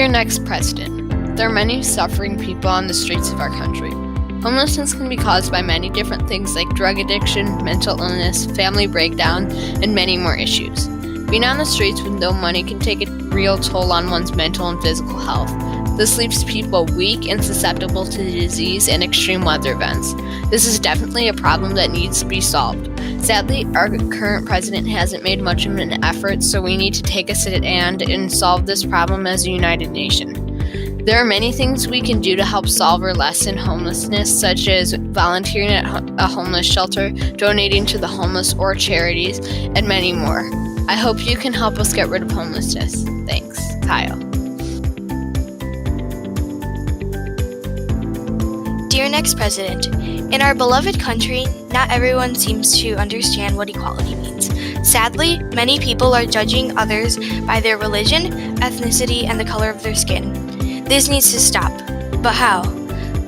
Dear next president, there are many suffering people on the streets of our country. Homelessness can be caused by many different things like drug addiction, mental illness, family breakdown, and many more issues. Being on the streets with no money can take a real toll on one's mental and physical health. This leaves people weak and susceptible to disease and extreme weather events. This is definitely a problem that needs to be solved. Sadly, our current president hasn't made much of an effort, so we need to take a stand and solve this problem as a united nation. There are many things we can do to help solve or lessen homelessness, such as volunteering at a homeless shelter, donating to the homeless or charities, and many more. I hope you can help us get rid of homelessness. Thanks, Kyle. Dear next president, in our beloved country, not everyone seems to understand what equality means. Sadly, many people are judging others by their religion, ethnicity, and the color of their skin. This needs to stop. But how?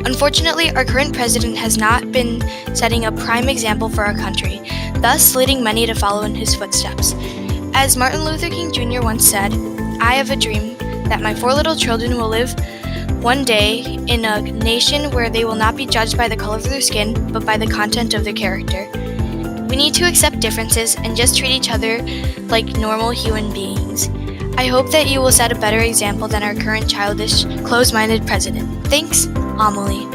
Unfortunately, our current president has not been setting a prime example for our country, thus leading many to follow in his footsteps. As Martin Luther King Jr. once said, "I have a dream that my 4 little children will live one day in a nation where they will not be judged by the color of their skin, but by the content of their character." We need to accept differences and just treat each other like normal human beings. I hope that you will set a better example than our current childish, closed-minded president. Thanks, Amelie.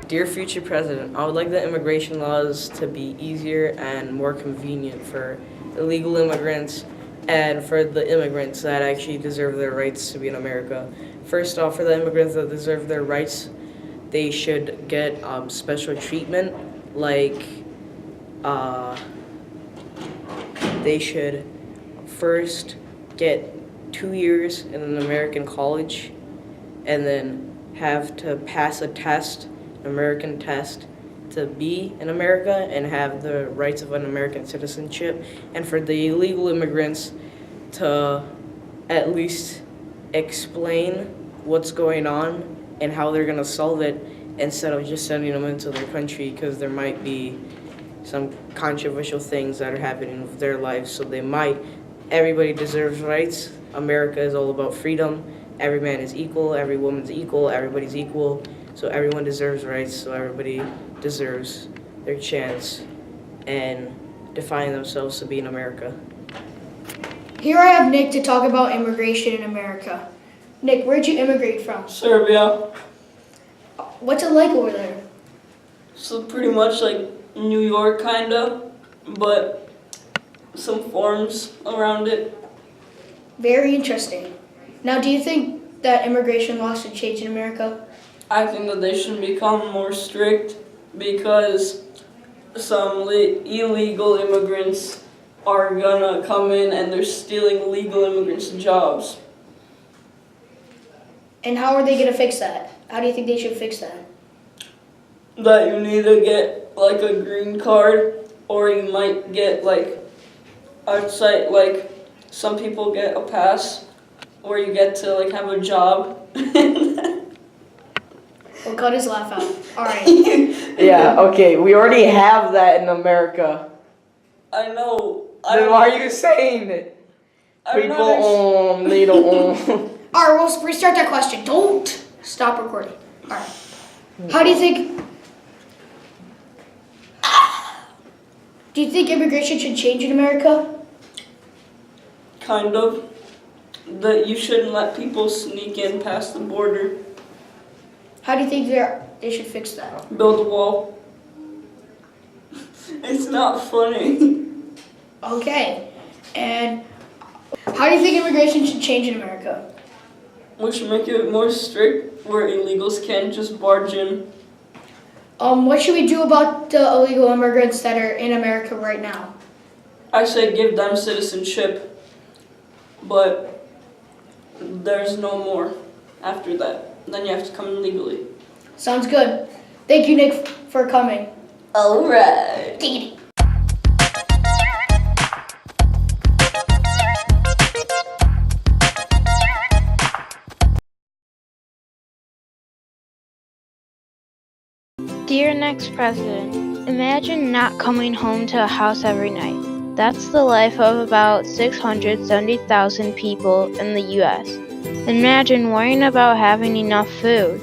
Dear future president, I would like the immigration laws to be easier and more convenient for illegal immigrants and for the immigrants that actually deserve their rights to be in America. First off, for the immigrants that deserve their rights, they should get special treatment, like they should first get 2 years in an American college and then have to pass a test, American test, to be in America and have the rights of an American citizenship, and for the illegal immigrants to at least explain what's going on and how they're going to solve it instead of just sending them into their country, because there might be some controversial things that are happening with their lives. So everybody deserves rights. America is all about freedom. Every man is equal, every woman's equal, everybody's equal. So everyone deserves rights, so everybody deserves their chance and define themselves to be in America. Here I have Nick to talk about immigration in America. Nick, where'd you immigrate from? Serbia. What's it like over there? So pretty much like New York kinda, but some forms around it. Very interesting. Now, do you think that immigration laws should change in America? I think that they should become more strict because some illegal immigrants are gonna come in and they're stealing legal immigrants' jobs. And how are they going to fix that? How do you think they should fix that? That you need to get like a green card, or you might get like outside, like some people get a pass where you get to like have a job. We'll cut his laugh out. All right. Yeah, okay, we already have that in America. I know. Then why are you saying it? People need to All right, we'll restart that question. Don't stop recording. All right. How do you think... Do you think immigration should change in America? Kind of. That you shouldn't let people sneak in past the border. How do you think they should fix that? Build a wall. It's not funny. Okay. And how do you think immigration should change in America? We should make it more strict where illegals can't just barge in. What should we do about the illegal immigrants that are in America right now? I say give them citizenship, but there's no more after that. Then you have to come in legally. Sounds good. Thank you, Nick, for coming. All right. Dear next president, imagine not coming home to a house every night. That's the life of about 670,000 people in the US. Imagine worrying about having enough food.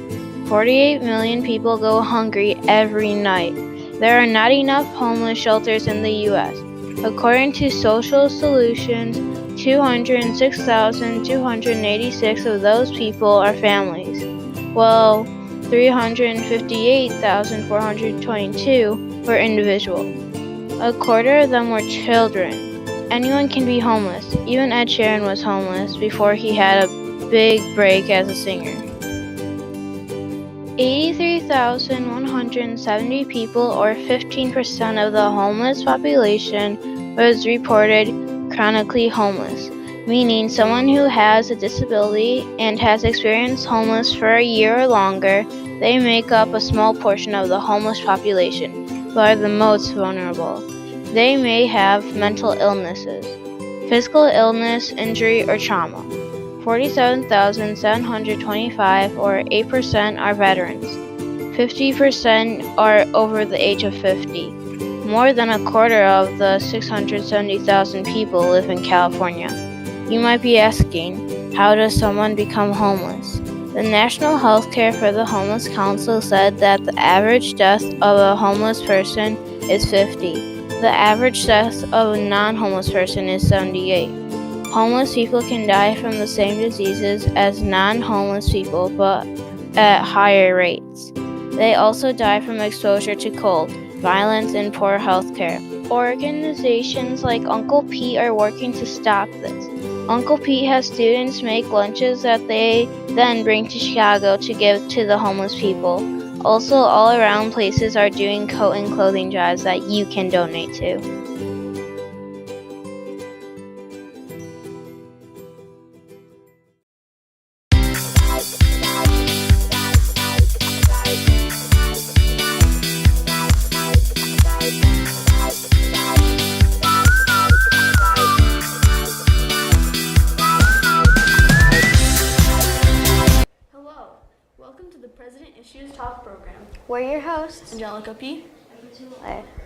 48 million people go hungry every night. There are not enough homeless shelters in the US. According to Social Solutions, 206,286 of those people are families. Well, 358,422 were individuals. A quarter of them were children. Anyone can be homeless. Even Ed Sheeran was homeless before he had a big break as a singer. 83,170 people, or 15% of the homeless population, was reported chronically homeless, meaning someone who has a disability and has experienced homeless for a year or longer. They make up a small portion of the homeless population, but are the most vulnerable. They may have mental illnesses, physical illness, injury, or trauma. 47,725, or 8%, are veterans. 50% are over the age of 50. More than a quarter of the 670,000 people live in California. You might be asking, how does someone become homeless? The National Healthcare for the Homeless Council said that the average death of a homeless person is 50. The average death of a non-homeless person is 78. Homeless people can die from the same diseases as non-homeless people, but at higher rates. They also die from exposure to cold, violence, and poor health care. Organizations like Uncle Pete are working to stop this. Uncle Pete has students make lunches that they then bring to Chicago to give to the homeless people. Also, all around places are doing coat and clothing drives that you can donate to. Hello, welcome to the President Issues Talk program. We're your hosts. Angelica P.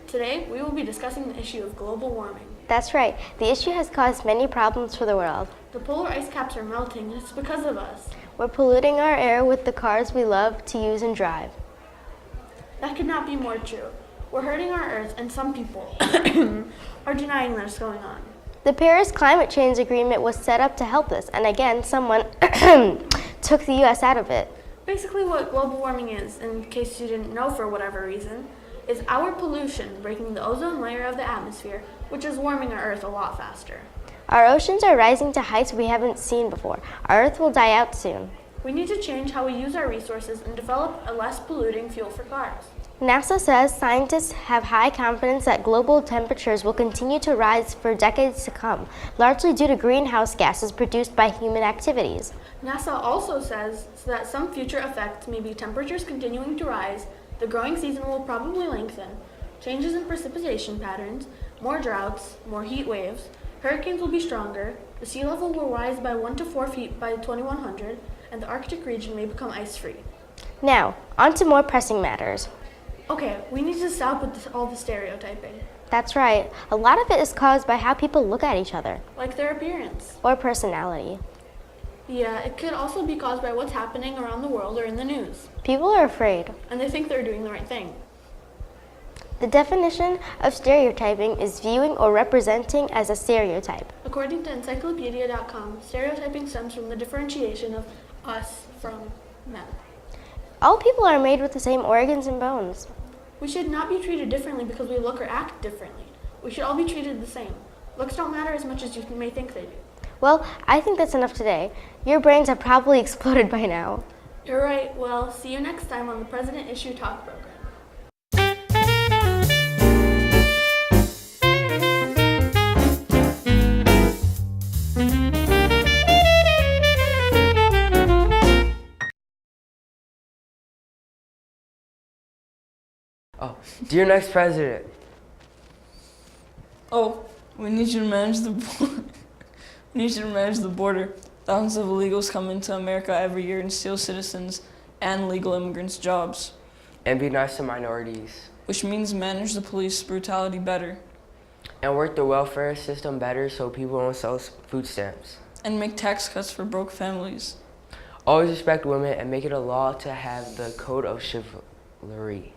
Today, we will be discussing the issue of global warming. That's right. The issue has caused many problems for the world. The polar ice caps are melting, and it's because of us. We're polluting our air with the cars we love to use and drive. That could not be more true. We're hurting our Earth, and some people are denying that's going on. The Paris Climate Change Agreement was set up to help us, and again, someone took the U.S. out of it. Basically, what global warming is, in case you didn't know for whatever reason, is our pollution breaking the ozone layer of the atmosphere, which is warming our Earth a lot faster. Our oceans are rising to heights we haven't seen before. Our Earth will die out soon. We need to change how we use our resources and develop a less polluting fuel for cars. NASA says scientists have high confidence that global temperatures will continue to rise for decades to come, largely due to greenhouse gases produced by human activities. NASA also says that some future effects may be temperatures continuing to rise, the growing season will probably lengthen, changes in precipitation patterns, more droughts, more heat waves, hurricanes will be stronger, the sea level will rise by 1 to 4 feet by 2100, and the Arctic region may become ice-free. Now, on to more pressing matters. Okay, we need to stop with all the stereotyping, That's right. A lot of it is caused by how people look at each other, like their appearance. or personality. Yeah, it could also be caused by what's happening around the world or in the news, People are afraid. and they think they're doing the right thing. The definition of stereotyping is viewing or representing as a stereotype. According to encyclopedia.com, stereotyping stems from the differentiation of us from them. All people are made with the same organs and bones. We should not be treated differently because we look or act differently. We should all be treated the same. Looks don't matter as much as you may think they do. Well, I think that's enough today. Your brains have probably exploded by now. You're right. Well, see you next time on the President Issue Talk program. Oh, dear next president. Oh, we need you to manage the we need you to manage the border. Thousands of illegals come into America every year and steal citizens and legal immigrants' jobs. And be nice to minorities. Which means manage the police brutality better. And work the welfare system better so people don't sell food stamps. And make tax cuts for broke families. Always respect women and make it a law to have the code of chivalry.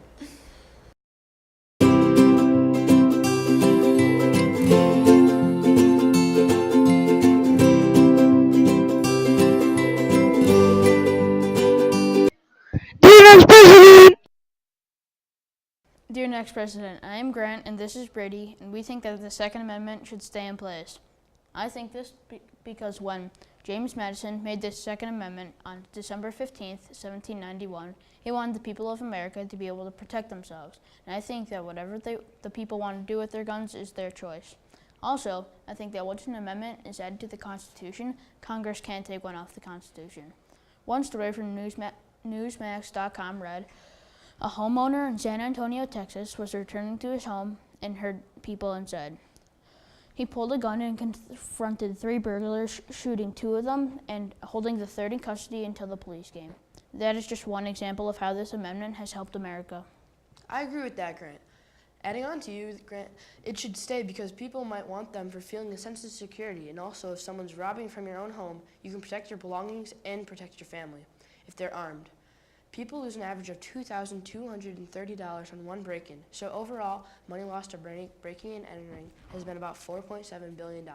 Dear next president, I am Grant and this is Brady, and we think that the Second Amendment should stay in place. I think this because when James Madison made the Second Amendment on December 15th, 1791, he wanted the people of America to be able to protect themselves. And I think that whatever the people want to do with their guns is their choice. Also, I think that once an amendment is added to the Constitution, Congress can't take one off the Constitution. One story from Newsmax.com read, a homeowner in San Antonio, Texas was returning to his home and heard people inside. He pulled a gun and confronted 3 burglars, shooting 2 of them and holding the 3rd in custody until the police came. That is just one example of how this amendment has helped America. I agree with that, Grant. Adding on to you, Grant, it should stay because people might want them for feeling a sense of security, and also if someone's robbing from your own home, you can protect your belongings and protect your family if they're armed. People lose an average of $2,230 on one break-in, so overall, money lost to breaking and entering has been about $4.7 billion,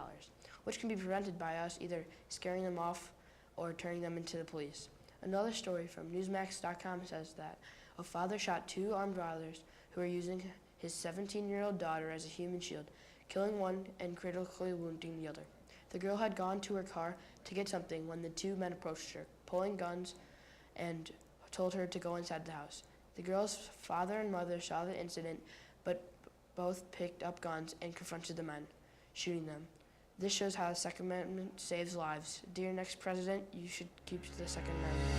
which can be prevented by us either scaring them off or turning them into the police. Another story from Newsmax.com says that a father shot 2 armed robbers who were using his 17-year-old daughter as a human shield, killing one and critically wounding the other. The girl had gone to her car to get something when the 2 men approached her, pulling guns and told her to go inside the house. The girl's father and mother saw the incident, but both picked up guns and confronted the men, shooting them. This shows how the Second Amendment saves lives. Dear next president, you should keep the Second Amendment.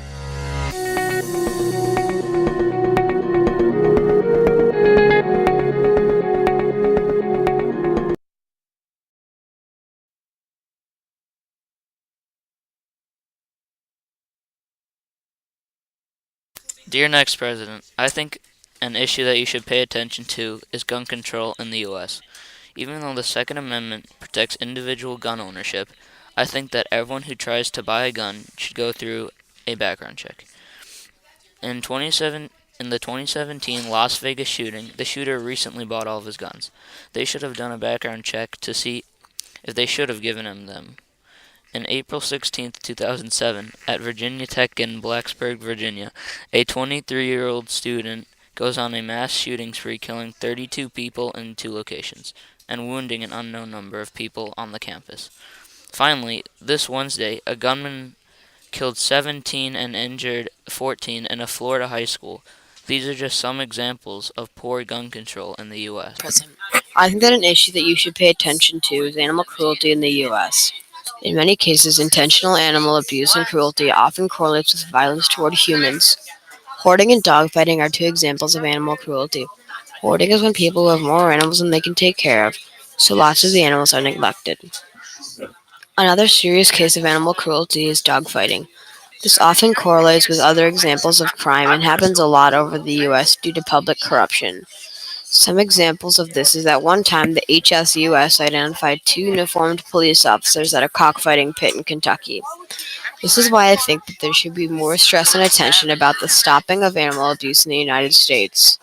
Dear next president, I think an issue that you should pay attention to is gun control in the U.S. Even though the Second Amendment protects individual gun ownership, I think that everyone who tries to buy a gun should go through a background check. In the 2017 Las Vegas shooting, the shooter recently bought all of his guns. They should have done a background check to see if they should have given him them. On April 16, 2007, at Virginia Tech in Blacksburg, Virginia, a 23-year-old student goes on a mass shooting spree, killing 32 people in 2 locations, and wounding an unknown number of people on the campus. Finally, this Wednesday, a gunman killed 17 and injured 14 in a Florida high school. These are just some examples of poor gun control in the U.S. I think that an issue that you should pay attention to is animal cruelty in the U.S. In many cases, intentional animal abuse and cruelty often correlates with violence toward humans. Hoarding and dogfighting are 2 examples of animal cruelty. Hoarding is when people have more animals than they can take care of, so lots of the animals are neglected. Another serious case of animal cruelty is dogfighting. This often correlates with other examples of crime and happens a lot over the U.S. due to public corruption. Some examples of this is that one time the HSUS identified 2 uniformed police officers at a cockfighting pit in Kentucky. This is why I think that there should be more stress and attention about the stopping of animal abuse in the United States.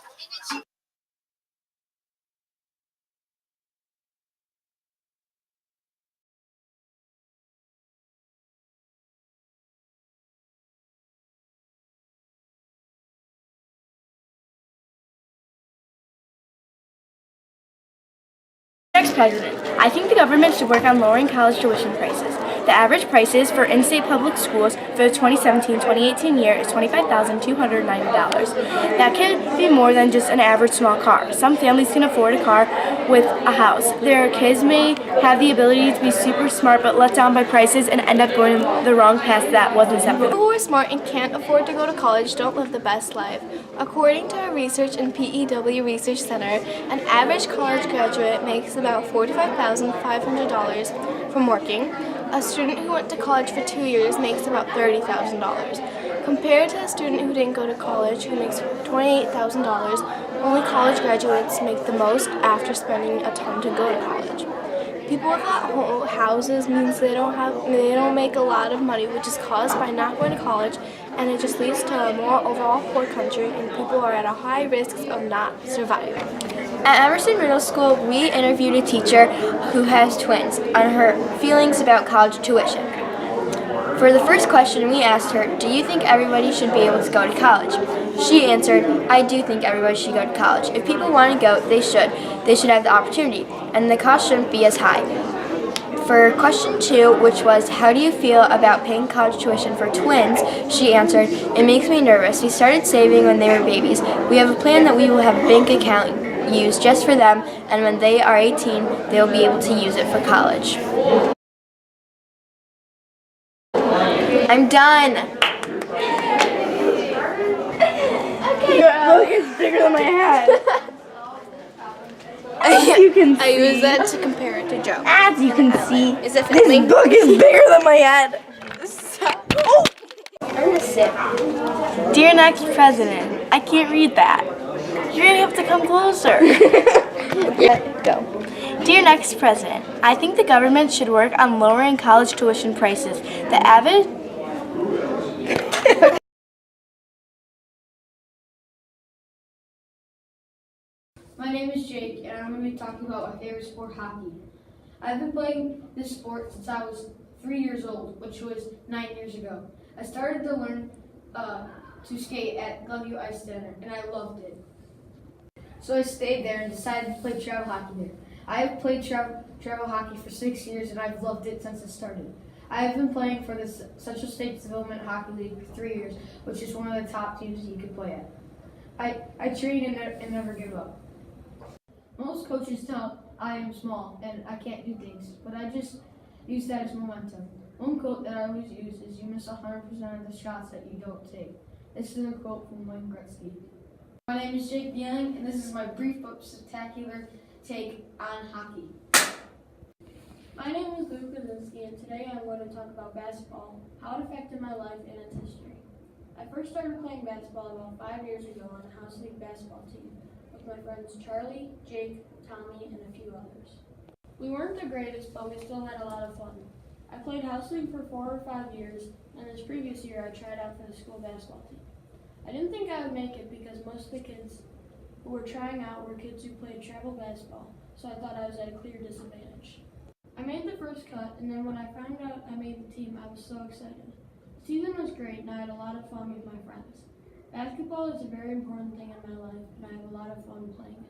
Next president, I think the government should work on lowering college tuition prices. The average prices for in-state public schools for the 2017-2018 year is $25,290. That can be more than just an average small car. Some families can afford a car with a house. Their kids may have the ability to be super smart but let down by prices and end up going the wrong path that wasn't set for them. People who are smart and can't afford to go to college don't live the best life. According to our research in PEW Research Center, an average college graduate makes about $45,500 from working. A student who went to college for 2 years makes about $30,000. Compared to a student who didn't go to college who makes $28,000, only college graduates make the most after spending a ton to go to college. People without houses means they don't make a lot of money, which is caused by not going to college, and it just leads to a more overall poor country, and people are at a high risk of not surviving. At Emerson Middle School, we interviewed a teacher who has twins on her feelings about college tuition. For the first question, we asked her, "Do you think everybody should be able to go to college?" She answered, "I do think everybody should go to college. If people want to go, they should. They should have the opportunity, and the cost shouldn't be as high." For question 2, which was, "How do you feel about paying college tuition for twins?" she answered, "It makes me nervous. We started saving when they were babies. We have a plan that we will have a bank account used just for them, and when they are 18, they will be able to use it for college." I'm done. Your book is bigger than my head. As you can see. I use that to compare it to Joe. As you can see, Is it this filming? book is bigger than my head. Oh. I'm gonna sit. Dear next president, I can't read that. You're gonna have to come closer. Go. Dear next president, I think the government should work on lowering college tuition prices. The average My name is Jake, and I'm going to be talking about my favorite sport, hockey. I've been playing this sport since I was 3 years old, which was 9 years ago. I started to learn to skate at Glenview Ice Center, and I loved it. So I stayed there and decided to play travel hockey there. I have played travel hockey for 6 years, and I've loved it since it started. I have been playing for the Central States Development Hockey League for 3 years, which is one of the top teams you could play at. I train and never give up. Most coaches tell I am small and I can't do things, but I just use that as momentum. One quote that I always use is, "You miss 100% of the shots that you don't take." This is a quote from Wayne Gretzky. My name is Jake Dealing, and this is my brief but spectacular take on hockey. My name is Luke Kaczynski, and today I'm going to talk about basketball, how it affected my life, and its history. I first started playing basketball about 5 years ago on the House League basketball team with my friends Charlie, Jake, Tommy, and a few others. We weren't the greatest, but we still had a lot of fun. I played House League for 4 or 5 years, and this previous year I tried out for the school basketball team. I didn't think I would make it because most of the kids who were trying out were kids who played travel basketball, so I thought I was at a clear disadvantage. I made the first cut, and then when I found out I made the team, I was so excited. The season was great, and I had a lot of fun with my friends. Basketball is a very important thing in my life, and I have a lot of fun playing it.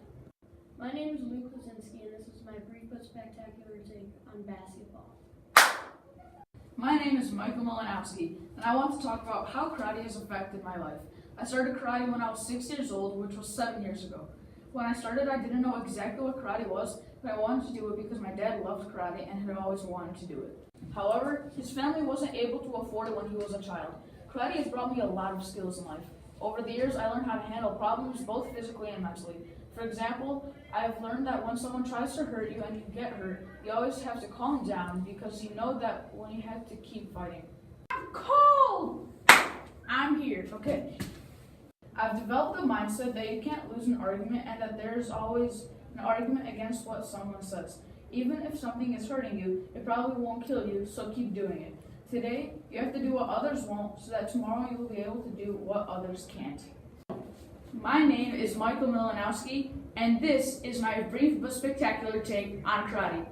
My name is Luke Kaczynski, and this is my brief but spectacular take on basketball. My name is Michael Malinowski, and I want to talk about how karate has affected my life. I started karate when I was 6 years old, which was 7 years ago. When I started, I didn't know exactly what karate was, but I wanted to do it because my dad loved karate and had always wanted to do it. However, his family wasn't able to afford it when he was a child. Karate has brought me a lot of skills in life. Over the years, I learned how to handle problems both physically and mentally. For example, I have learned that when someone tries to hurt you and you get hurt, you always have to calm down because you know that when you have to keep fighting. I'm cold! I'm here, okay. I've developed the mindset that you can't lose an argument and that there's always an argument against what someone says. Even if something is hurting you, it probably won't kill you, so keep doing it. Today, you have to do what others won't so that tomorrow you will be able to do what others can't. My name is Michael Malinowski, and this is my brief but spectacular take on karate.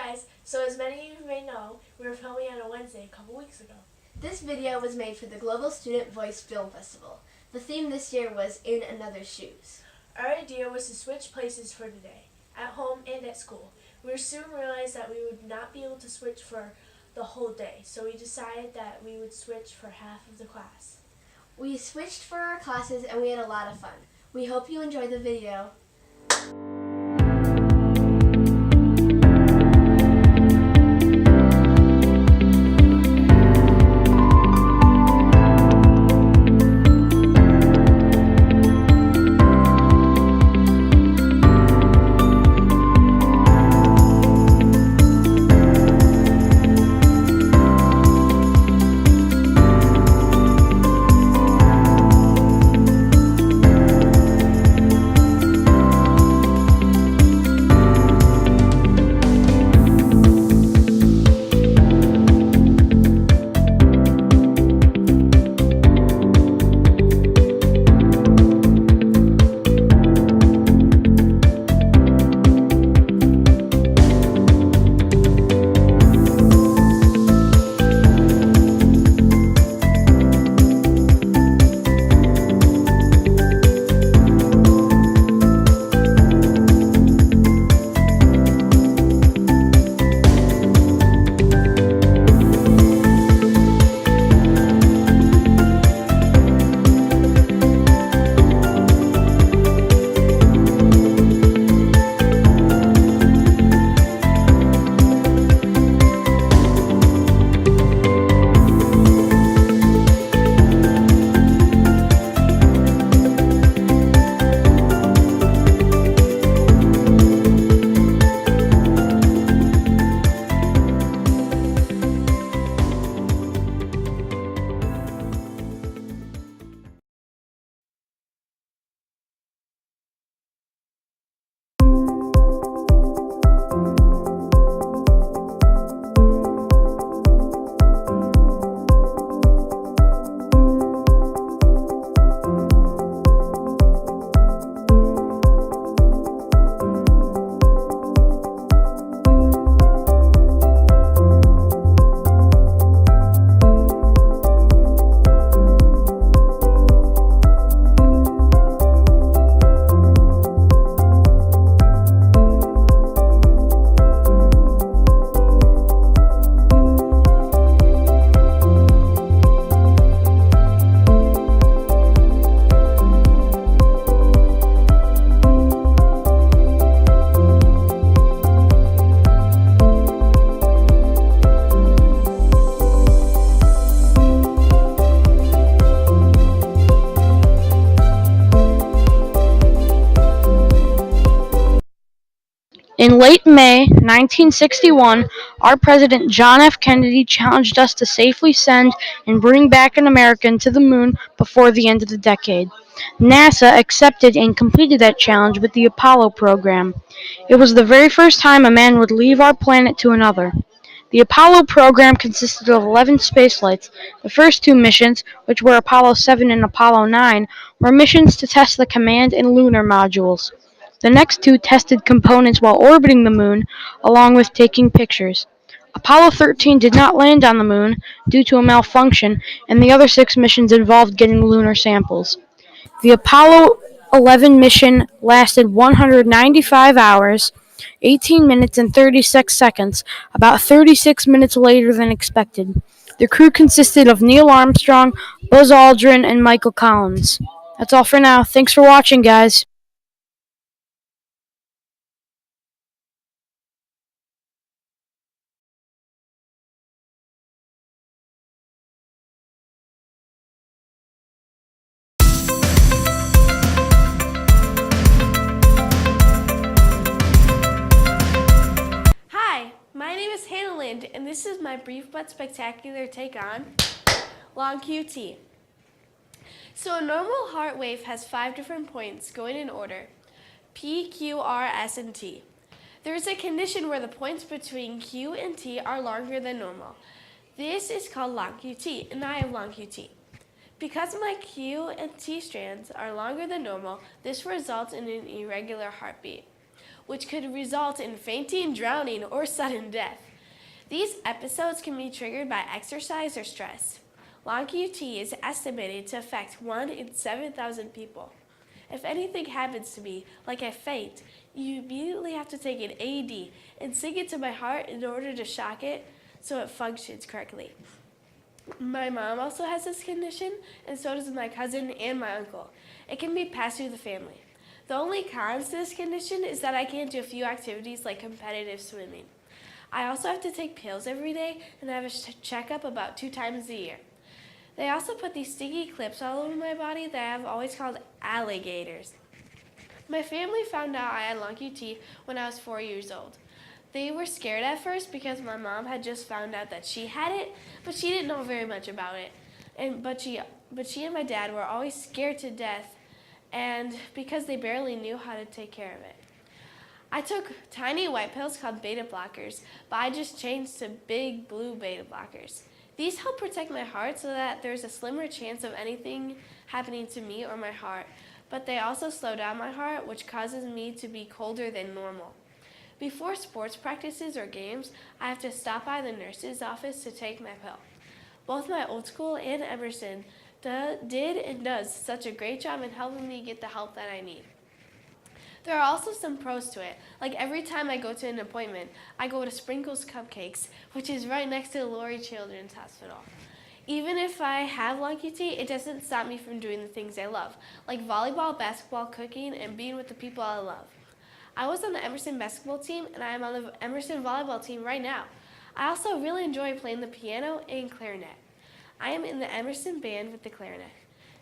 guys, so as many of you may know, we were filming on a Wednesday a couple weeks ago. This video was made for the Global Student Voice Film Festival. The theme this year was In Another's Shoes. Our idea was to switch places for today, at home and at school. We soon realized that we would not be able to switch for the whole day, so we decided that we would switch for half of the class. We switched for our classes and we had a lot of fun. We hope you enjoyed the video. In late May 1961, our President John F. Kennedy challenged us to safely send and bring back an American to the moon before the end of the decade. NASA accepted and completed that challenge with the Apollo program. It was the very first time a man would leave our planet to another. The Apollo program consisted of 11 spaceflights. The first two missions, which were Apollo 7 and Apollo 9, were missions to test the command and lunar modules. The next two tested components while orbiting the moon, along with taking pictures. Apollo 13 did not land on the moon due to a malfunction, and the other 6 missions involved getting lunar samples. The Apollo 11 mission lasted 195 hours, 18 minutes and 36 seconds, about 36 minutes later than expected. The crew consisted of Neil Armstrong, Buzz Aldrin, and Michael Collins. That's all for now. Thanks for watching, guys. My name is Hannah Lind, and this is my brief but spectacular take on long QT. So a normal heart wave has 5 different points going in order: P, Q, R, S, and T. There is a condition where the points between Q and T are longer than normal. This is called long QT, and I have long QT. Because my Q and T strands are longer than normal, this results in an irregular heartbeat. which could result in fainting, drowning, or sudden death. These episodes can be triggered by exercise or stress. Long QT is estimated to affect 1 in 7,000 people. If anything happens to me, like I faint, you immediately have to take an AED and sink it to my heart in order to shock it so it functions correctly. My mom also has this condition, and so does my cousin and my uncle. It can be passed through the family. The only cons to this condition is that I can't do a few activities like competitive swimming. I also have to take pills every day and have a checkup about 2 times a year. They also put these sticky clips all over my body that I've always called alligators. My family found out I had long QT when I was 4 years old. They were scared at first because my mom had just found out that she had it, but she didn't know very much about it. But she and my dad were always scared to death, and because they barely knew how to take care of it. I took tiny white pills called beta blockers, but I just changed to big blue beta blockers. These help protect my heart so that there's a slimmer chance of anything happening to me or my heart, but they also slow down my heart, which causes me to be colder than normal. Before sports practices or games, I have to stop by the nurse's office to take my pill. Both my old school and Emerson did and does such a great job in helping me get the help that I need. There are also some pros to it, like every time I go to an appointment, I go to Sprinkles Cupcakes, which is right next to the Lurie Children's Hospital. Even if I have long QT, it doesn't stop me from doing the things I love, like volleyball, basketball, cooking, and being with the people I love. I was on the Emerson basketball team, and I am on the Emerson volleyball team right now. I also really enjoy playing the piano and clarinet. I am in the Emerson band with the clarinet.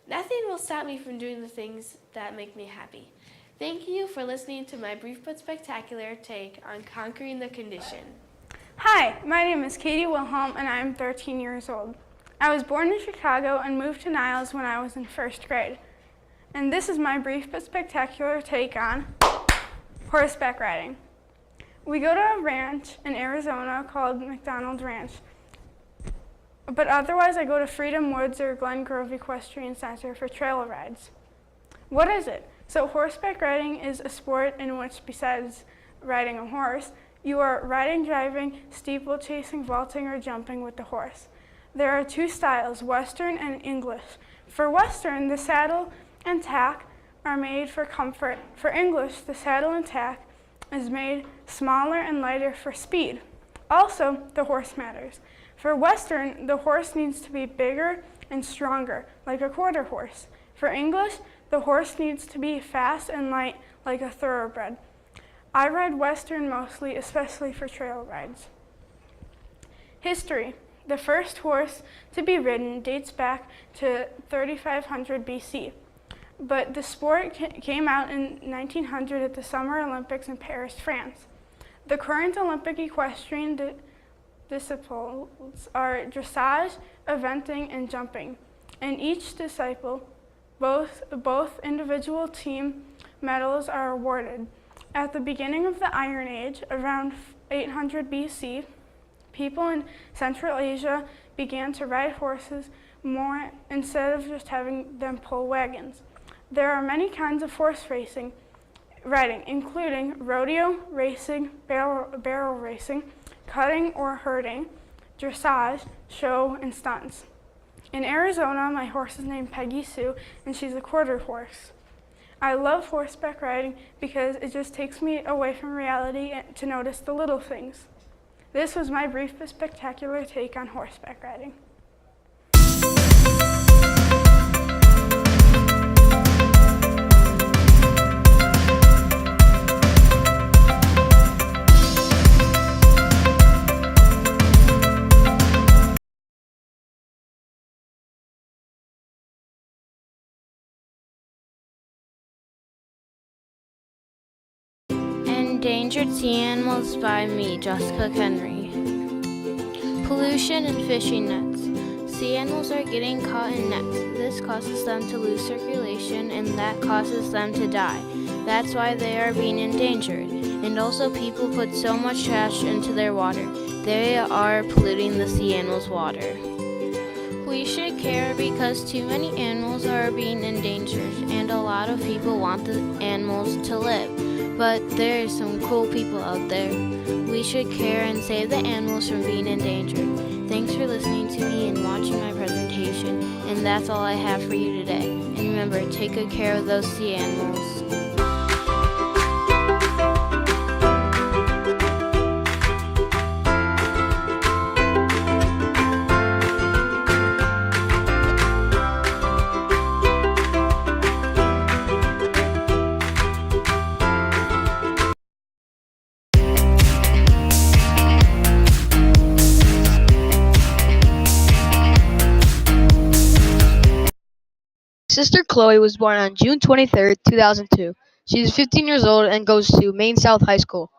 Nothing will stop me from doing the things that make me happy. Thank you for listening to my brief but spectacular take on conquering the condition. Hi, my name is Katie Wilhelm, and I am 13 years old. I was born in Chicago and moved to Niles when I was in 1st grade. And this is my brief but spectacular take on horseback riding. We go to a ranch in Arizona called McDonald Ranch, but otherwise I go to Freedom Woods or Glen Grove Equestrian Center for trail rides. What is it? So horseback riding is a sport in which, besides riding a horse, you are riding, driving, steeplechasing, vaulting, or jumping with the horse. There are 2 styles, Western and English. For Western, the saddle and tack are made for comfort. For English, the saddle and tack is made smaller and lighter for speed. Also, the horse matters. For Western, the horse needs to be bigger and stronger, like a quarter horse. For English, the horse needs to be fast and light, like a thoroughbred. I ride Western mostly, especially for trail rides. History. The first horse to be ridden dates back to 3500 BC, but the sport came out in 1900 at the Summer Olympics in Paris, France. The current Olympic equestrian disciplines are dressage, eventing, and jumping. In each discipline, both individual team medals are awarded. At the beginning of the Iron Age, around 800 BC, people in Central Asia began to ride horses more instead of just having them pull wagons. There are many kinds of horse riding, including rodeo racing, barrel racing, cutting or herding, dressage, show, and stunts. In Arizona, my horse is named Peggy Sue, and she's a quarter horse. I love horseback riding because it just takes me away from reality to notice the little things. This was my brief but spectacular take on horseback riding. Endangered Sea Animals by me, Jessica Henry. Pollution and fishing nets. Sea animals are getting caught in nets. This causes them to lose circulation, and that causes them to die. That's why they are being endangered. And also people put so much trash into their water. They are polluting the sea animals' water. We should care because too many animals are being endangered, and a lot of people want the animals to live. But there are some cool people out there. We should care and save the animals from being endangered. Thanks for listening to me and watching my presentation, and that's all I have for you today. And remember, take good care of those sea animals. Sister Chloe was born on June 23rd, 2002. She is 15 years old and goes to Maine South High School.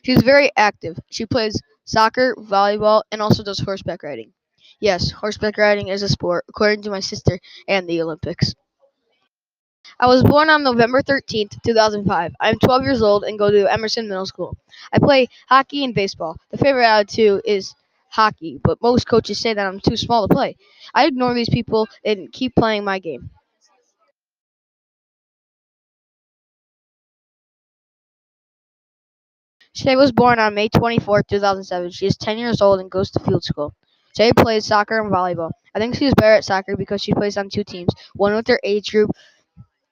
She is very active. She plays soccer, volleyball, and also does horseback riding. Yes, horseback riding is a sport, according to my sister, and the Olympics. I was born on November 13th, 2005. I am 12 years old and go to Emerson Middle School. I play hockey and baseball. The favorite out of two is hockey, but most coaches say that I'm too small to play. I ignore these people and keep playing my game. Shay was born on May 24th, 2007. She is 10 years old and goes to field school. Shay plays soccer and volleyball. I think she is better at soccer because she plays on two teams, one with her age group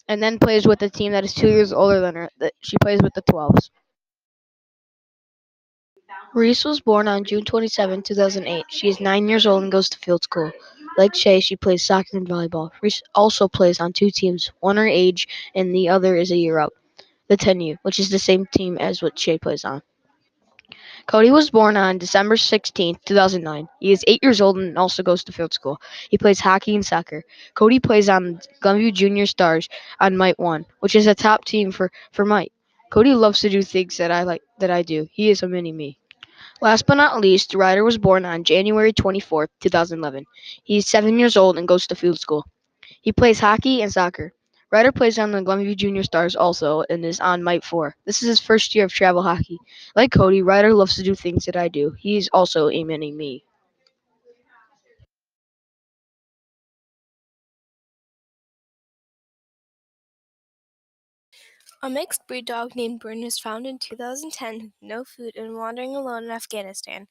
and then plays with a team that is 2 years older than her. She plays with the 12s. Reese was born on June 27, 2008. She is 9 years old and goes to field school. Like Shay, she plays soccer and volleyball. Reese also plays on two teams, one her age and the other is a year up, the 10U, which is the same team as what Shay plays on. Cody was born on December 16th, 2009. He is 8 years old and also goes to field school. He plays hockey and soccer. Cody plays on Glenview Junior Stars on Mite 1, which is a top team for Mite. Cody loves to do things that I do. He is a mini me. Last but not least, Ryder was born on January 24th, 2011. He is 7 years old and goes to field school. He plays hockey and soccer. Ryder plays on the Glenview Junior Stars also and is on Mite 4. This is his first year of travel hockey. Like Cody, Ryder loves to do things that I do. He is also a mini me. A mixed breed dog named Bryn was found in 2010 with no food and wandering alone in Afghanistan.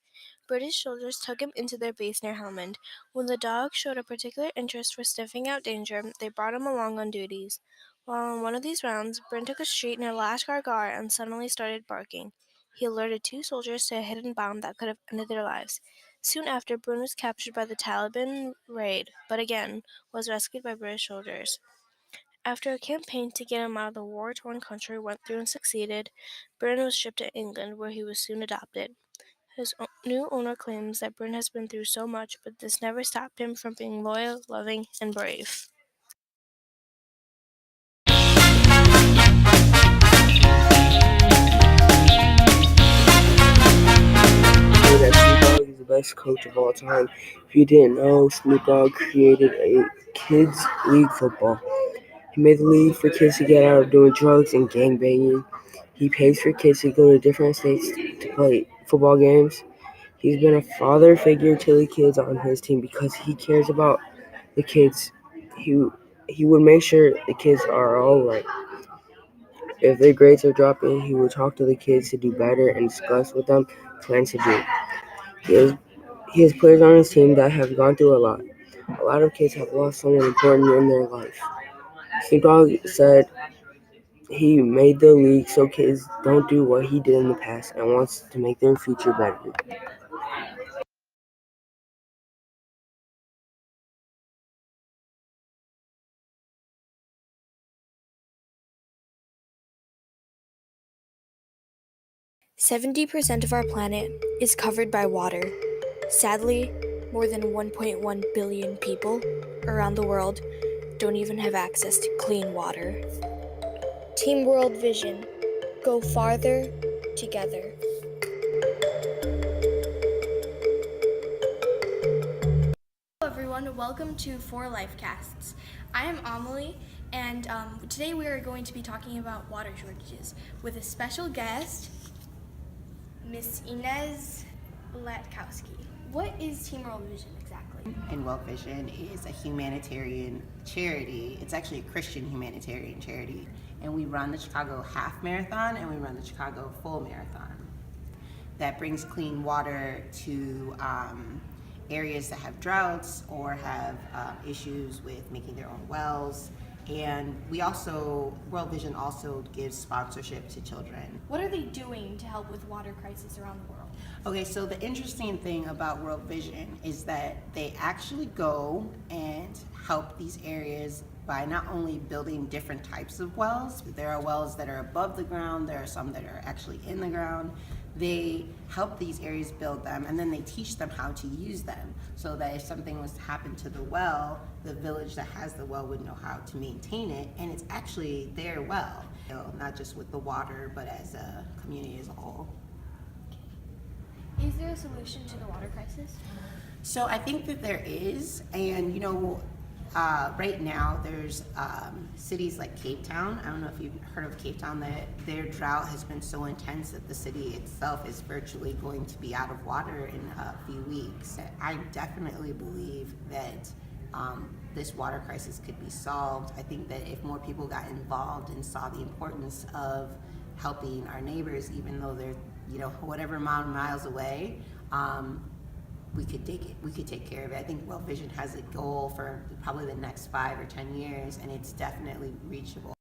British soldiers took him into their base near Helmand. When the dog showed a particular interest for sniffing out danger, they brought him along on duties. While on one of these rounds, Bryn took a street near Lashkar Gah and suddenly started barking. He alerted two soldiers to a hidden bomb that could have ended their lives. Soon after, Bryn was captured by the Taliban raid, but again was rescued by British soldiers. After a campaign to get him out of the war-torn country went through and succeeded, Bryn was shipped to England, where he was soon adopted. His new owner claims that Bryn has been through so much, but this never stopped him from being loyal, loving, and brave. That Snoop Dogg is the best coach of all time. If you didn't know, Snoop Dogg created a kids league football. He made the league for kids to get out of doing drugs and gangbanging. He pays for kids to go to different states to play football games. He's been a father figure to the kids on his team because he cares about the kids. He would make sure the kids are all right. If their grades are dropping, he would talk to the kids to do better and discuss with them plans to do. He has players on his team that have gone through a lot. A lot of kids have lost someone important in their life. Snoop Dogg said he made the league so kids don't do what he did in the past and wants to make their future better. "70% of our planet is covered by water. Sadly, more than 1.1 billion people around the world don't even have access to clean water." Team World Vision. Go farther together. Hello everyone, welcome to 4 Lifecasts. I am Amelie, and today we are going to be talking about water shortages with a special guest, Miss Inez Latkowski. What is Team World Vision exactly? And World Vision is a humanitarian charity. It's actually a Christian humanitarian charity. and we run the Chicago Half Marathon and we run the Chicago Full Marathon. That brings clean water to areas that have droughts or have issues with making their own wells. And we also, World Vision also gives sponsorship to children. What are they doing to help with water crisis around the world? Okay, so the interesting thing about World Vision is that they actually go and help these areas by not only building different types of wells. There are wells that are above the ground, there are some that are actually in the ground. They help these areas build them, and then they teach them how to use them, so that if something was to happen to the well, the village that has the well would know how to maintain it, and it's actually their well, not just with the water, but as a community as a whole. Is there a solution to the water crisis? So I think that there is, and right now there's cities like Cape Town. I don't know if you've heard of Cape Town, that their drought has been so intense that the city itself is virtually going to be out of water in a few weeks. I definitely believe that this water crisis could be solved. I think that if more people got involved and saw the importance of helping our neighbors, even though they're whatever amount of miles away, we could take care of it. I think World Vision has a goal for probably the next 5 or 10 years, and it's definitely reachable.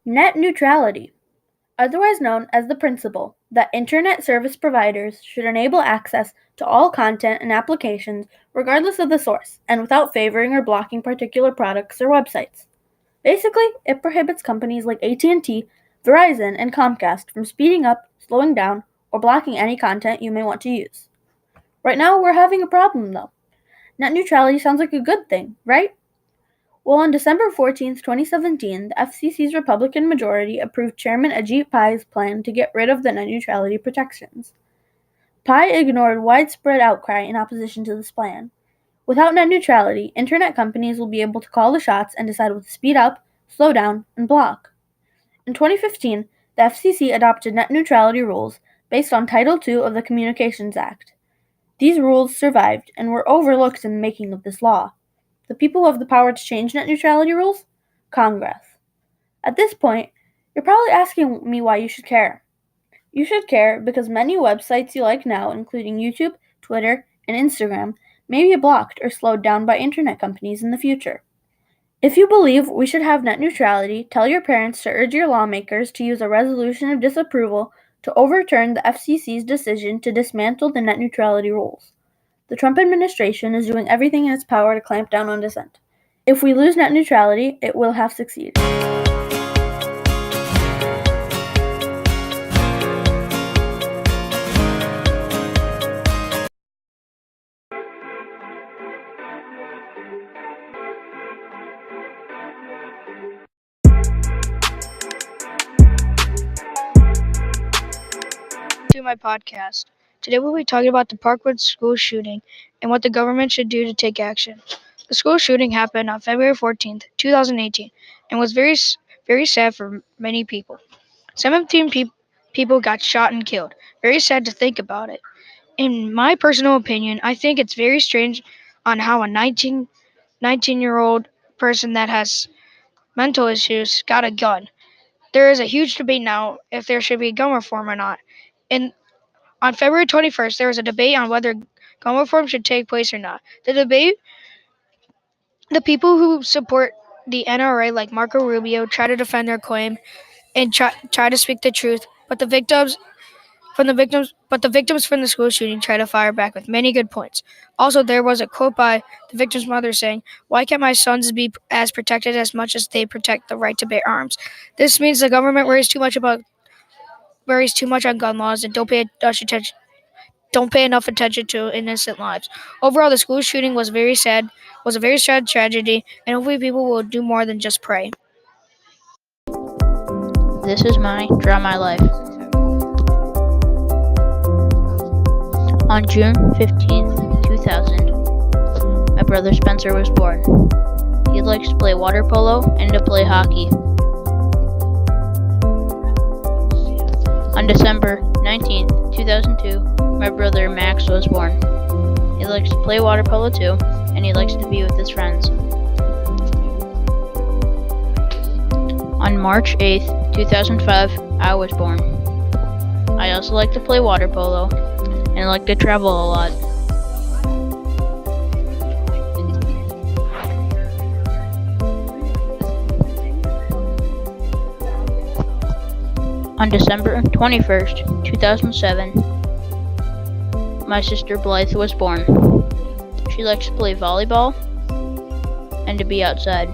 Net neutrality, otherwise known as the principle that Internet service providers should enable access to all content and applications regardless of the source and without favoring or blocking particular products or websites. Basically, it prohibits companies like AT&T, Verizon, and Comcast from speeding up, slowing down, or blocking any content you may want to use. Right now, we're having a problem, though. Net neutrality sounds like a good thing, right? Well, on December 14, 2017, the FCC's Republican majority approved Chairman Ajit Pai's plan to get rid of the net neutrality protections. Pai ignored widespread outcry in opposition to this plan. Without net neutrality, Internet companies will be able to call the shots and decide what to speed up, slow down, and block. In 2015, the FCC adopted net neutrality rules based on Title II of the Communications Act. These rules survived and were overlooked in the making of this law. The people who have the power to change net neutrality rules? Congress. At this point, you're probably asking me why you should care. You should care because many websites you like now, including YouTube, Twitter, and Instagram, may be blocked or slowed down by internet companies in the future. If you believe we should have net neutrality, tell your parents to urge your lawmakers to use a resolution of disapproval to overturn the FCC's decision to dismantle the net neutrality rules. The Trump administration is doing everything in its power to clamp down on dissent. If we lose net neutrality, it will have succeeded. To my podcast. Today we'll be talking about the Parkwood school shooting and what the government should do to take action. The school shooting happened on February 14th, 2018, and was very sad for many people. 17 people got shot and killed. Very sad to think about it. In my personal opinion, I think it's very strange on how a 19-year-old person that has mental issues got a gun. There is a huge debate now if there should be gun reform or not. And on February 21st, there was a debate on whether gun reform should take place or not. The people who support the NRA, like Marco Rubio, try to defend their claim and try to speak the truth, but the victims from the school shooting try to fire back with many good points. Also, there was a quote by the victim's mother saying, "Why can't my sons be as protected as much as they protect the right to bear arms?" This means the government worries too much on gun laws and don't pay enough attention to innocent lives. Overall, the school shooting was a very sad tragedy, and hopefully people will do more than just pray. This is my Draw My Life. On June 15th, 2000, my brother Spencer was born. He likes to play water polo and to play hockey. On December 19th, 2002, my brother Max was born. He likes to play water polo too, and he likes to be with his friends. On March 8th, 2005, I was born. I also like to play water polo and like to travel a lot. On December 21st, 2007, my sister Blythe was born. She likes to play volleyball and to be outside.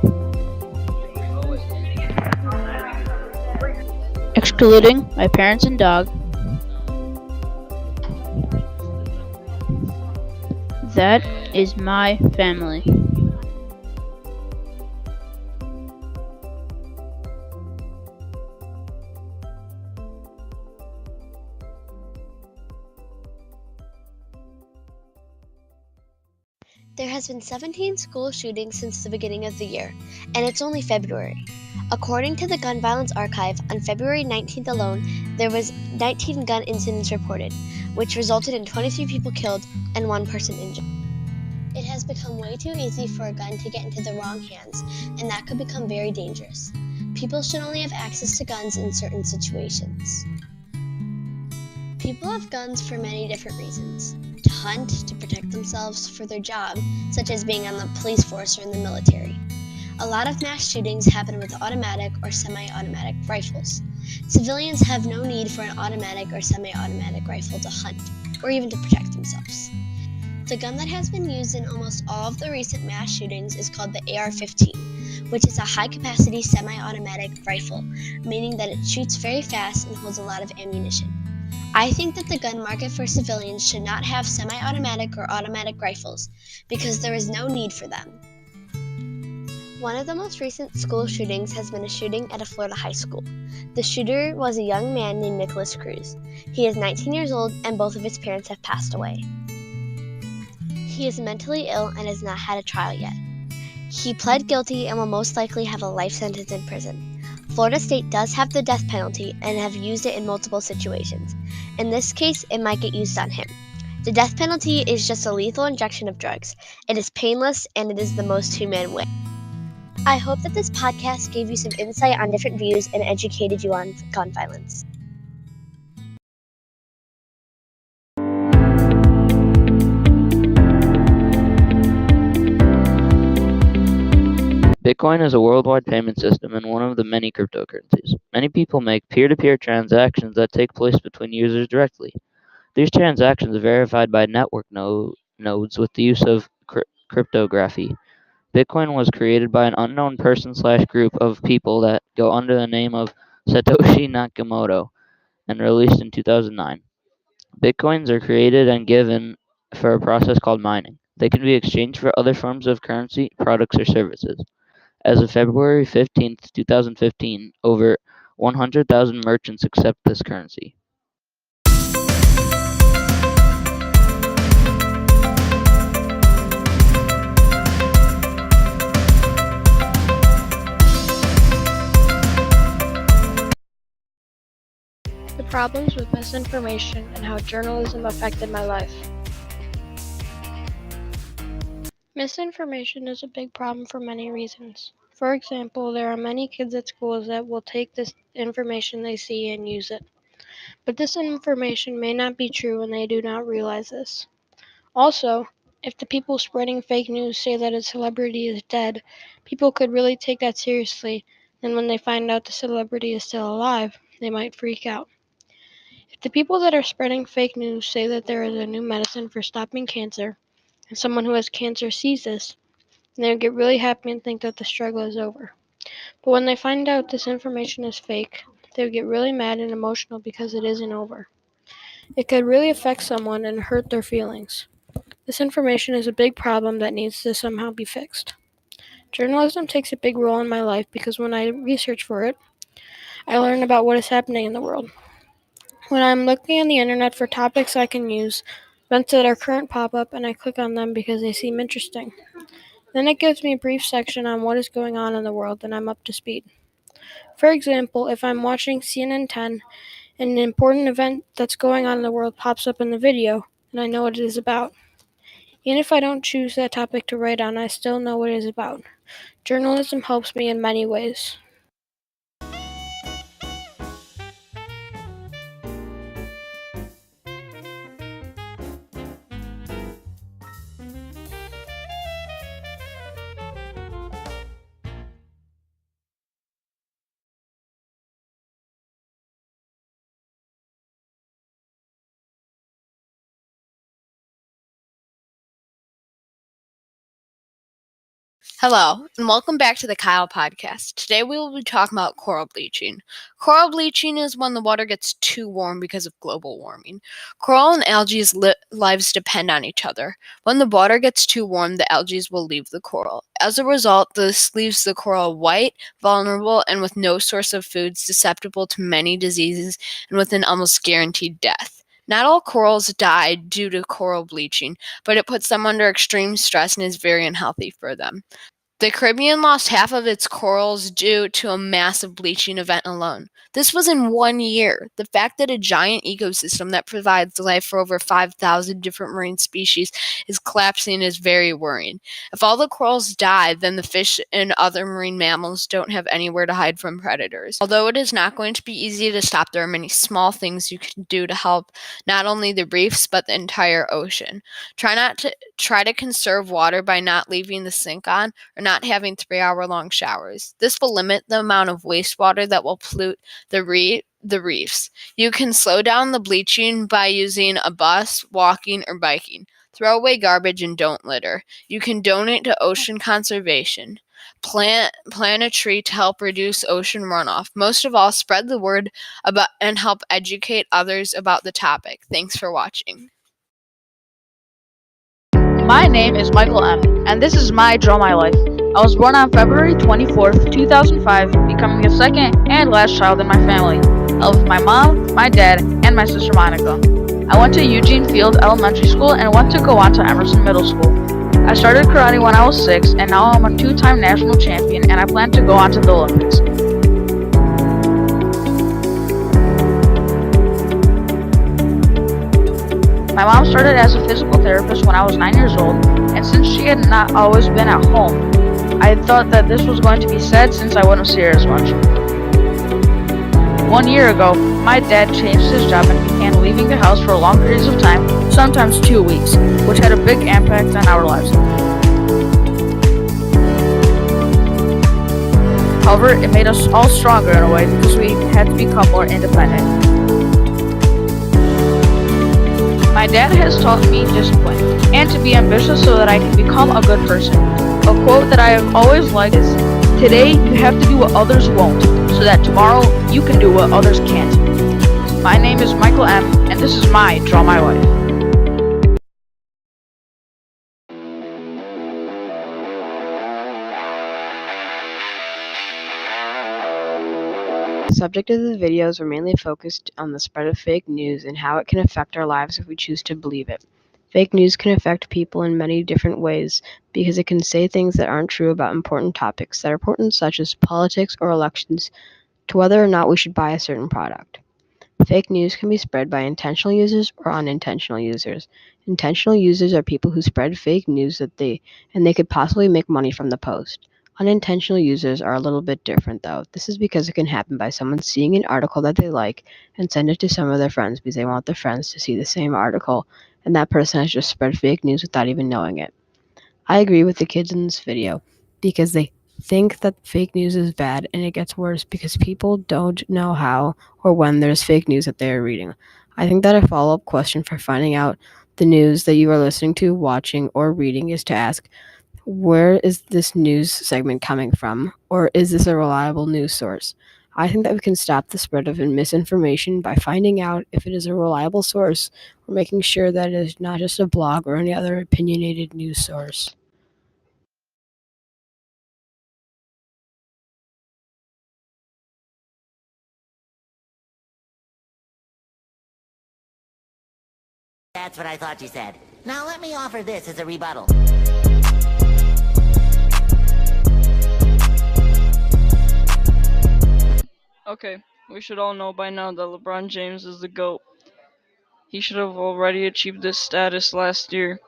Excluding my parents and dog, that is my family. There has been 17 school shootings since the beginning of the year, and it's only February. According to the Gun Violence Archive, on February 19th alone, there was 19 gun incidents reported, which resulted in 23 people killed and 1 person injured. It has become way too easy for a gun to get into the wrong hands, and that could become very dangerous. People should only have access to guns in certain situations. People have guns for many different reasons. To hunt, to protect themselves, for their job, such as being on the police force or in the military. A lot of mass shootings happen with automatic or semi-automatic rifles. Civilians have no need for an automatic or semi-automatic rifle to hunt, or even to protect themselves. The gun that has been used in almost all of the recent mass shootings is called the AR-15, which is a high-capacity semi-automatic rifle, meaning that it shoots very fast and holds a lot of ammunition. I think that the gun market for civilians should not have semi-automatic or automatic rifles, because there is no need for them. One of the most recent school shootings has been a shooting at a Florida high school. The shooter was a young man named Nicholas Cruz. He is 19 years old and both of his parents have passed away. He is mentally ill and has not had a trial yet. He pled guilty and will most likely have a life sentence in prison. Florida State does have the death penalty and have used it in multiple situations. In this case, it might get used on him. The death penalty is just a lethal injection of drugs. It is painless and it is the most humane way. I hope that this podcast gave you some insight on different views and educated you on gun violence. Bitcoin is a worldwide payment system and one of the many cryptocurrencies. Many people make peer-to-peer transactions that take place between users directly. These transactions are verified by network nodes with the use of cryptography. Bitcoin was created by an unknown person/group of people that go under the name of Satoshi Nakamoto and released in 2009. Bitcoins are created and given for a process called mining. They can be exchanged for other forms of currency, products, or services. As of February 15th, 2015, over 100,000 merchants accept this currency. The problems with misinformation and how journalism affected my life. Misinformation is a big problem for many reasons. For example, there are many kids at schools that will take this information they see and use it. But this information may not be true and they do not realize this. Also, if the people spreading fake news say that a celebrity is dead, people could really take that seriously, and when they find out the celebrity is still alive, they might freak out. If the people that are spreading fake news say that there is a new medicine for stopping cancer, and someone who has cancer sees this, they would get really happy and think that the struggle is over. But when they find out this information is fake, they would get really mad and emotional because it isn't over. It could really affect someone and hurt their feelings. This information is a big problem that needs to somehow be fixed. Journalism takes a big role in my life because when I research for it, I learn about what is happening in the world. When I'm looking on the internet for topics I can use events that are current pop up and I click on them because they seem interesting. Then it gives me a brief section on what is going on in the world and I'm up to speed. For example, if I'm watching CNN 10 and an important event that's going on in the world pops up in the video, and I know what it is about. Even if I don't choose that topic to write on, I still know what it is about. Journalism helps me in many ways. Hello, and welcome back to the Kyle Podcast. Today we will be talking about coral bleaching. Coral bleaching is when the water gets too warm because of global warming. Coral and algae's lives depend on each other. When the water gets too warm, the algae will leave the coral. As a result, this leaves the coral white, vulnerable, and with no source of food, susceptible to many diseases and with an almost guaranteed death. Not all corals die due to coral bleaching, but it puts them under extreme stress and is very unhealthy for them. The Caribbean lost half of its corals due to a massive bleaching event alone. This was in 1 year. The fact that a giant ecosystem that provides life for over 5,000 different marine species is collapsing is very worrying. If all the corals die, then the fish and other marine mammals don't have anywhere to hide from predators. Although it is not going to be easy to stop, there are many small things you can do to help not only the reefs but the entire ocean. Try to conserve water by not leaving the sink on or not having 3-hour-long showers. This will limit the amount of wastewater that will pollute the reefs. You can slow down the bleaching by using a bus, walking, or biking. Throw away garbage and don't litter. You can donate to ocean conservation. Plant a tree to help reduce ocean runoff. Most of all, spread the word about and help educate others about the topic. Thanks for watching. My name is Michael M., and this is my Draw My Life. I was born on February 24th, 2005, becoming the second and last child in my family. I live with my mom, my dad, and my sister Monica. I went to Eugene Field Elementary School and went to go on to Emerson Middle School. I started karate when I was 6, and now I'm a 2-time national champion, and I plan to go on to the Olympics. My mom started as a physical therapist when I was 9 years old, and since she had not always been at home, I thought that this was going to be sad since I wouldn't see her as much. 1 year ago, my dad changed his job and began leaving the house for long periods of time, sometimes 2 weeks, which had a big impact on our lives. However, it made us all stronger in a way because we had to become more independent. My dad has taught me discipline and to be ambitious so that I can become a good person. A quote that I have always liked is, "Today you have to do what others won't, so that tomorrow you can do what others can't." My name is Michael M., and this is my Draw My Life. The subject of the videos were mainly focused on the spread of fake news and how it can affect our lives if we choose to believe it. Fake news can affect people in many different ways because it can say things that aren't true about important topics that are important, such as politics or elections, to whether or not we should buy a certain product. Fake news can be spread by intentional users or unintentional users. Intentional users are people who spread fake news and they could possibly make money from the post. Unintentional users are a little bit different though. This is because it can happen by someone seeing an article that they like and send it to some of their friends because they want their friends to see the same article, and that person has just spread fake news without even knowing it. I agree with the kids in this video because they think that fake news is bad, and it gets worse because people don't know how or when there's fake news that they are reading. I think that a follow-up question for finding out the news that you are listening to, watching, or reading is to ask, where is this news segment coming from, or is this a reliable news source? I think that we can stop the spread of misinformation by finding out if it is a reliable source or making sure that it is not just a blog or any other opinionated news source. That's what I thought you said. Now let me offer this as a rebuttal. Okay, we should all know by now that LeBron James is the GOAT. He should have already achieved this status last year.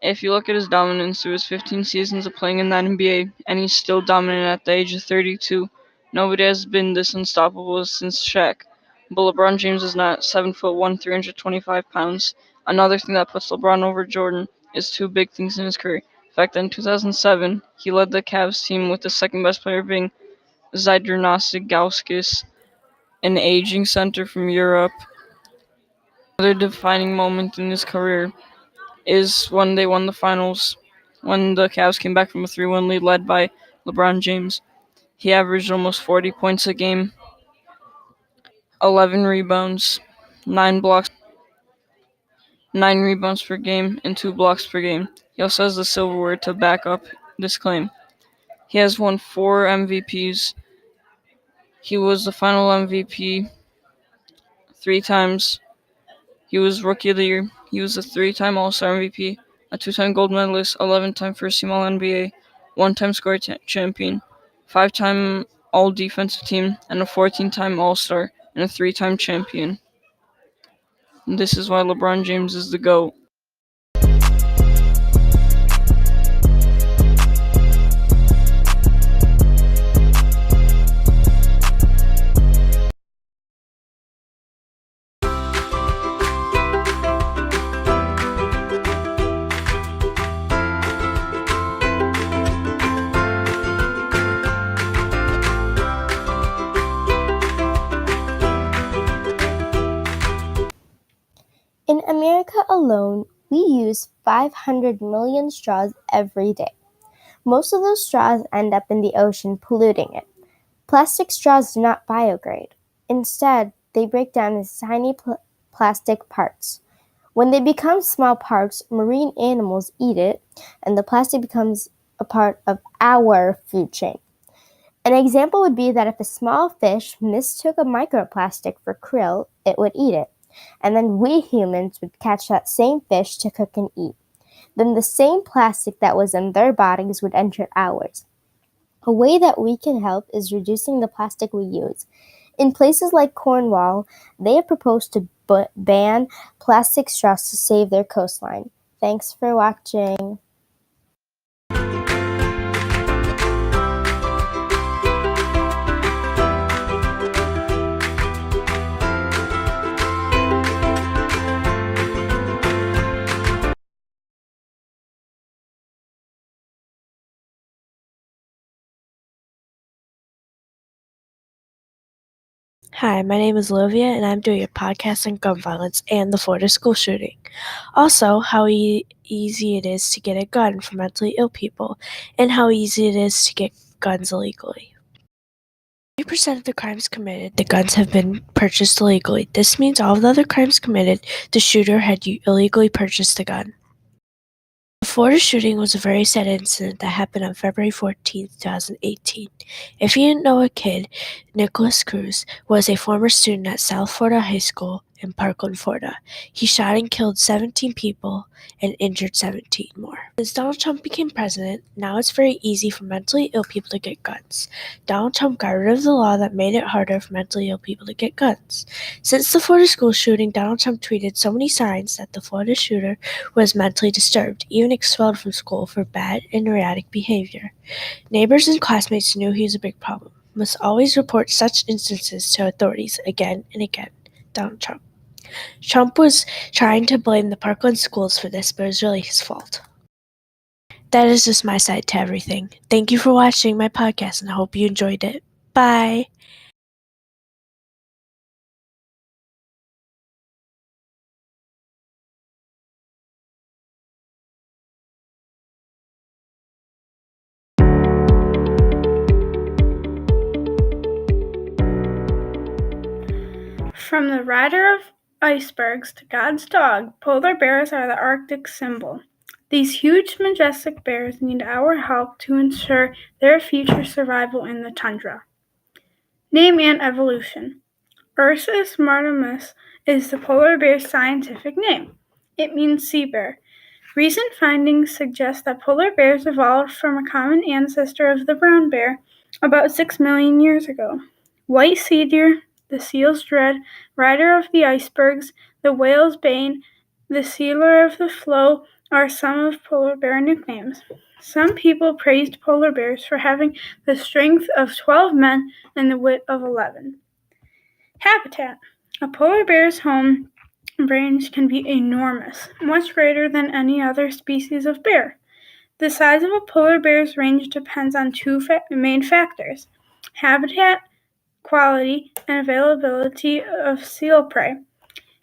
If you look at his dominance through his 15 seasons of playing in the NBA, and he's still dominant at the age of 32, nobody has been this unstoppable since Shaq. But LeBron James is not 7'1", 325 pounds. Another thing that puts LeBron over Jordan is two big things in his career. In fact, in 2007, he led the Cavs team with the second best player being Zydrunas Ilgauskas, an aging center from Europe. Another defining moment in his career is when they won the finals, when the Cavs came back from a 3-1 lead led by LeBron James. He averaged almost 40 points a game, 11 rebounds, 9 rebounds per game, and 2 blocks per game. He also has the silverware to back up this claim. He has won 4 MVPs. He was the final MVP 3 times. He was Rookie of the Year. He was a 3-time All-Star MVP, a 2-time gold medalist, 11-time first-team All-NBA, 1-time scoring champion, 5-time All-Defensive Team, and a 14-time All-Star, and a 3-time champion. And this is why LeBron James is the GOAT. In America alone, we use 500 million straws every day. Most of those straws end up in the ocean, polluting it. Plastic straws do not biodegrade. Instead, they break down into tiny plastic parts. When they become small parts, marine animals eat it, and the plastic becomes a part of our food chain. An example would be that if a small fish mistook a microplastic for krill, it would eat it. And then we humans would catch that same fish to cook and eat. Then the same plastic that was in their bodies would enter ours. A way that we can help is reducing the plastic we use. In places like Cornwall, they have proposed to ban plastic straws to save their coastline. Thanks for watching. Hi, my name is Olivia, and I'm doing a podcast on gun violence and the Florida school shooting. Also, how easy it is to get a gun for mentally ill people, and how easy it is to get guns illegally. 3% of the crimes committed, the guns have been purchased illegally. This means all of the other crimes committed, the shooter had illegally purchased the gun. The Florida shooting was a very sad incident that happened on February 14, 2018. If you didn't know a kid, Nicholas Cruz was a former student at South Florida High School in Parkland, Florida. He shot and killed 17 people and injured 17 more. Since Donald Trump became president, now it's very easy for mentally ill people to get guns. Donald Trump got rid of the law that made it harder for mentally ill people to get guns. Since the Florida school shooting, Donald Trump tweeted so many signs that the Florida shooter was mentally disturbed, even expelled from school for bad and erratic behavior. Neighbors and classmates knew he was a big problem. Must always report such instances to authorities again and again. Donald Trump. Trump was trying to blame the Parkland schools for this, but it was really his fault. That is just my side to everything. Thank you for watching my podcast, and I hope you enjoyed it. Bye! From the rider of icebergs to God's dog, polar bears are the Arctic symbol. These huge, majestic bears need our help to ensure their future survival in the tundra. Name and evolution. Ursus maritimus is the polar bear's scientific name. It means sea bear. Recent findings suggest that polar bears evolved from a common ancestor of the brown bear about 6 million years ago. White sea deer, the seal's dread, rider of the icebergs, the whale's bane, the sealer of the floe are some of polar bear nicknames. Some people praised polar bears for having the strength of 12 men and the wit of 11. Habitat. A polar bear's home range can be enormous, much greater than any other species of bear. The size of a polar bear's range depends on two main factors: habitat, quality, and availability of seal prey.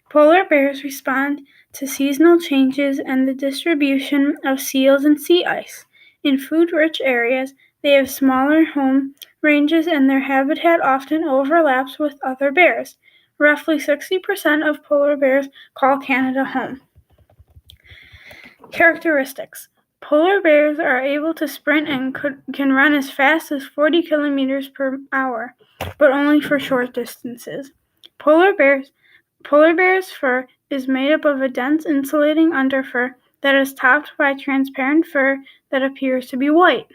Polar bears respond to seasonal changes and the distribution of seals and sea ice. In food-rich areas, they have smaller home ranges and their habitat often overlaps with other bears. Roughly 60% of polar bears call Canada home. Characteristics. Polar bears are able to sprint and can run as fast as 40 kilometers per hour, but only for short distances. Polar bear's fur is made up of a dense insulating underfur that is topped by transparent fur that appears to be white.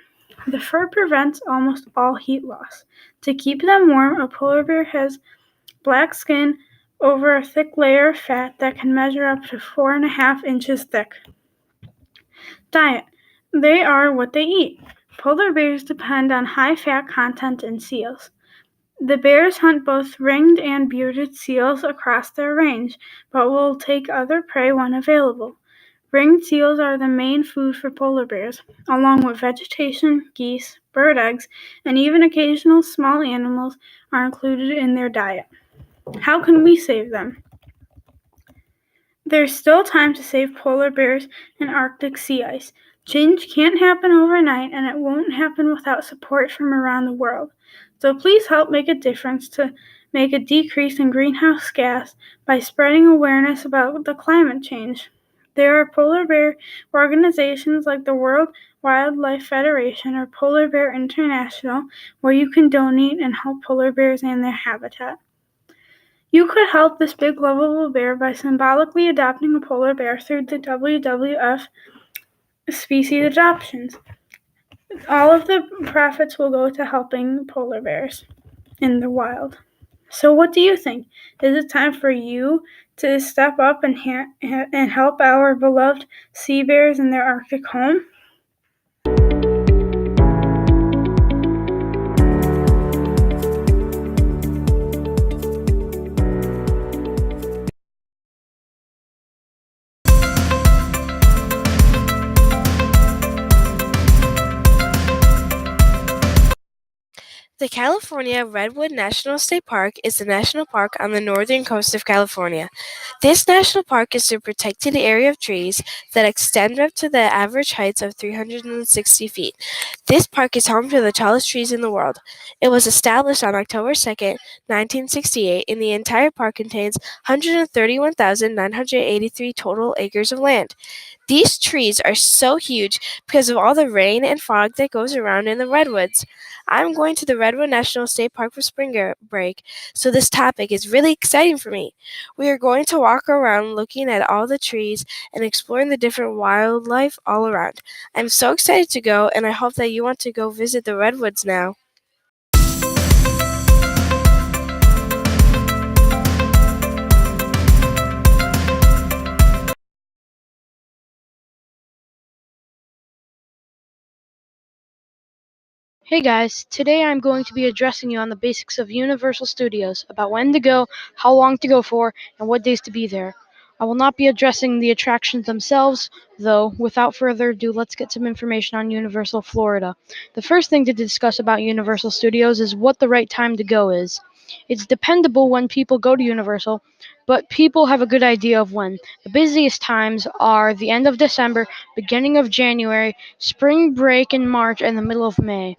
The fur prevents almost all heat loss. To keep them warm, a polar bear has black skin over a thick layer of fat that can measure up to 4.5 inches thick. Diet. They are what they eat. Polar bears depend on high fat content in seals. The bears hunt both ringed and bearded seals across their range, but will take other prey when available. Ringed seals are the main food for polar bears, along with vegetation, geese, bird eggs, and even occasional small animals are included in their diet. How can we save them? There's still time to save polar bears and Arctic sea ice. Change can't happen overnight, and it won't happen without support from around the world. So please help make a difference to make a decrease in greenhouse gas by spreading awareness about the climate change. There are polar bear organizations like the World Wildlife Federation or Polar Bear International where you can donate and help polar bears and their habitat. You could help this big lovable bear by symbolically adopting a polar bear through the WWF species adoptions. All of the profits will go to helping polar bears in the wild. So what do you think? Is it time for you to step up and help our beloved sea bears in their Arctic home? The California Redwood National State Park is a national park on the northern coast of California. This national park is a protected area of trees that extend up to the average heights of 360 feet. This park is home to the tallest trees in the world. It was established on October 2nd, 1968, and the entire park contains 131,983 total acres of land. These trees are so huge because of all the rain and fog that goes around in the redwoods. I'm going to the Redwood National State Park for spring break, so this topic is really exciting for me. We are going to walk around looking at all the trees and exploring the different wildlife all around. I'm so excited to go, and I hope that you want to go visit the redwoods now. Hey guys, today I'm going to be addressing you on the basics of Universal Studios, about when to go, how long to go for, and what days to be there. I will not be addressing the attractions themselves, though. Without further ado, let's get some information on Universal Florida. The first thing to discuss about Universal Studios is what the right time to go is. It's dependable when people go to Universal, but people have a good idea of when. The busiest times are the end of December, beginning of January, spring break in March, and the middle of May.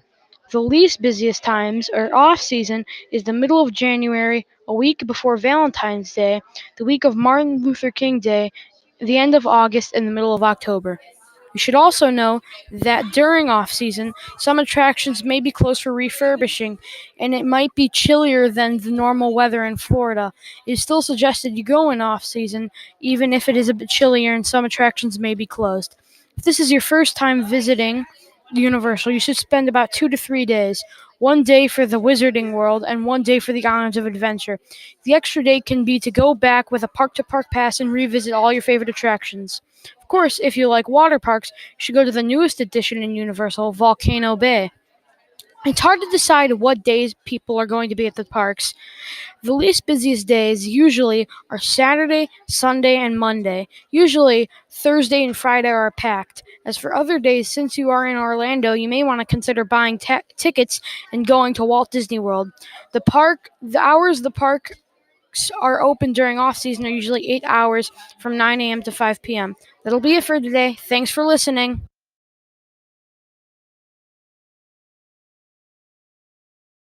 The least busiest times, or off-season, is the middle of January, a week before Valentine's Day, the week of Martin Luther King Day, the end of August, and the middle of October. You should also know that during off season, some attractions may be closed for refurbishing, and it might be chillier than the normal weather in Florida. It is still suggested you go in off season, even if it is a bit chillier and some attractions may be closed. If this is your first time visiting Universal, you should spend about 2 to 3 days. 1 day for the Wizarding World and 1 day for the Islands of Adventure. The extra day can be to go back with a park-to-park pass and revisit all your favorite attractions. Of course, if you like water parks, you should go to the newest addition in Universal, Volcano Bay. It's hard to decide what days people are going to be at the parks. The least busiest days usually are Saturday, Sunday, and Monday. Usually, Thursday and Friday are packed. As for other days, since you are in Orlando, you may want to consider buying tickets and going to Walt Disney World. The hours the parks are open during off season are usually 8 hours from 9 a.m. to 5 p.m. That'll be it for today. Thanks for listening.